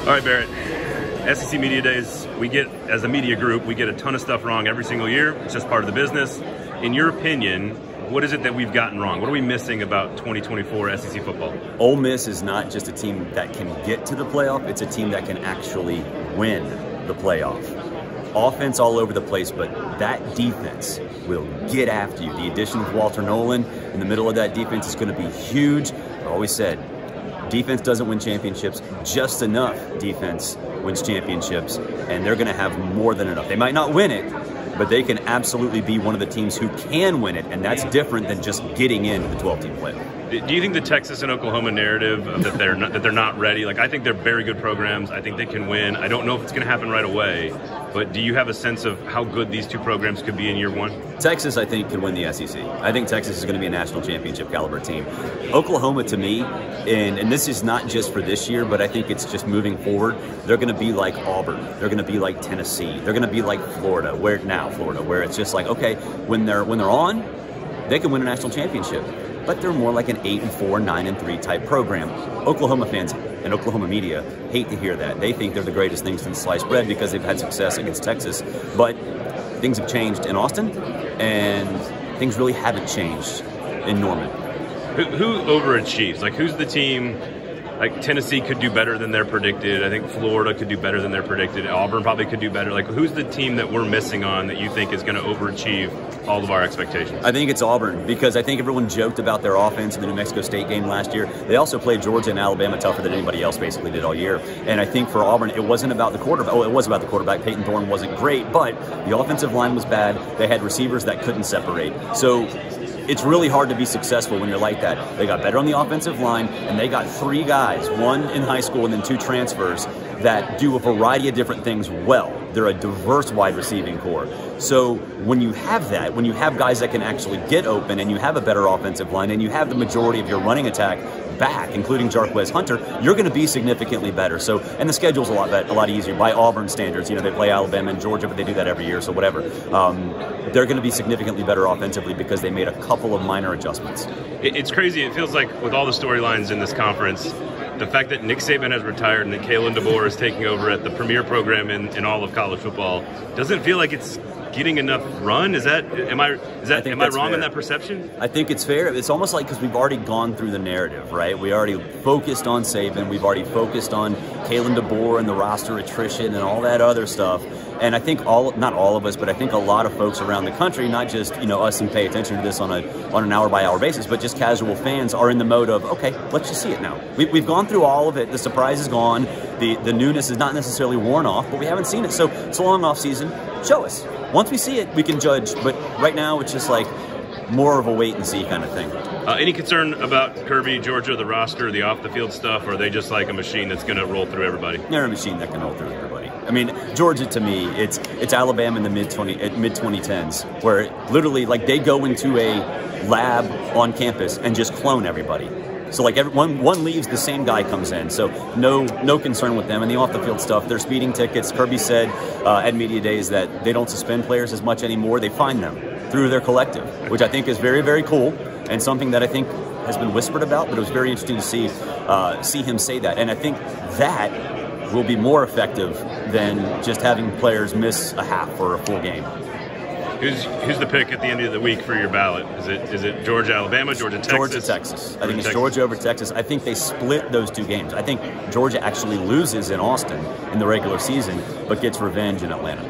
All right, Barrett. SEC Media Days, we get, as a media group, we get a ton of stuff wrong every single year. It's just part of the business. In your opinion, what is it that we've gotten wrong? What are we missing about 2024 SEC football? Ole Miss is not just a team that can get to the playoff, it's a team that can actually win the playoff. Offense all over the place, but that defense will get after you. The addition of Walter Nolan in the middle of that defense is going to be huge. I always said, defense doesn't win championships, just enough defense wins championships, and they're going to have more than enough. They might not win it, but they can absolutely be one of the teams who can win it, and that's different than just getting into the 12-team playoff. Do you think the Texas and Oklahoma narrative that they're not ready? Like, I think they're very good programs. I think they can win. I don't know if it's going to happen right away, but do you have a sense of how good these two programs could be in year one? Texas, I think, could win the SEC. I think Texas is going to be a national championship caliber team. Oklahoma, to me, and this is not just for this year, but I think it's just moving forward, they're going to be like Auburn. They're going to be like Tennessee. They're going to be like Florida, where it's just like, okay, when they're on, they can win a national championship. But they're more like an 8-4, 9-3 type program. Oklahoma fans and Oklahoma media hate to hear that. They think they're the greatest things since sliced bread because they've had success against Texas. But things have changed in Austin, and things really haven't changed in Norman. Who overachieves? Like, who's the team? Like, Tennessee could do better than they're predicted. I think Florida could do better than they're predicted. Auburn probably could do better. Like, who's the team that we're missing on that you think is going to overachieve all of our expectations? I think it's Auburn, because I think everyone joked about their offense in the New Mexico State game last year. They also played Georgia and Alabama tougher than anybody else basically did all year. And I think for Auburn, it wasn't about the quarterback. Oh, it was about the quarterback. Peyton Thorne wasn't great, but the offensive line was bad. They had receivers that couldn't separate. So it's really hard to be successful when you're like that. They got better on the offensive line, and they got 3 guys, 1 in high school and then 2 transfers, that do a variety of different things well. They're a diverse wide receiving core. So when you have that, when you have guys that can actually get open, and you have a better offensive line, and you have the majority of your running attack back, including Jarquez Hunter, you're going to be significantly better. So, and the schedule's a lot easier by Auburn standards. You know, they play Alabama and Georgia, but they do that every year, so whatever. They're going to be significantly better offensively because they made a couple of minor adjustments. It's crazy. It feels like with all the storylines in this conference, the fact that Nick Saban has retired and that Kalen DeBoer is taking over at the premier program in all of college football doesn't feel like it's getting enough run. Am I wrong in that perception? I think it's fair. It's almost like, because we've already gone through the narrative, right? We already focused on Saban. We've already focused on Kalen DeBoer and the roster attrition and all that other stuff. And I think not all of us, but I think a lot of folks around the country, not just, you know, us who pay attention to this on an hour-by-hour basis, but just casual fans, are in the mode of, okay, let's just see it now. We've gone through all of it. The surprise is gone. The newness is not necessarily worn off, but we haven't seen it. So it's a long off season. Show us. Once we see it, we can judge. But right now, it's just like more of a wait-and-see kind of thing. Any concern about Kirby, Georgia, the roster, the off-the-field stuff, or are they just like a machine that's going to roll through everybody? They're a machine that can roll through everybody. I mean, Georgia, to me, it's Alabama in the mid-2010s, where literally, like, they go into a lab on campus and just clone everybody. So, like, one leaves, the same guy comes in. So no concern with them. And the off-the-field stuff, they're speeding tickets. Kirby said at Media Days that they don't suspend players as much anymore. They find them through their collective, which I think is very, very cool, and something that I think has been whispered about, but it was very interesting to see him say that. And I think that will be more effective than just having players miss a half or a full game. Who's the pick at the end of the week for your ballot? Is it Georgia, Alabama, Georgia, Texas? Georgia, Texas. I think it's Georgia over Texas. I think they split those 2 games. I think Georgia actually loses in Austin in the regular season, but gets revenge in Atlanta.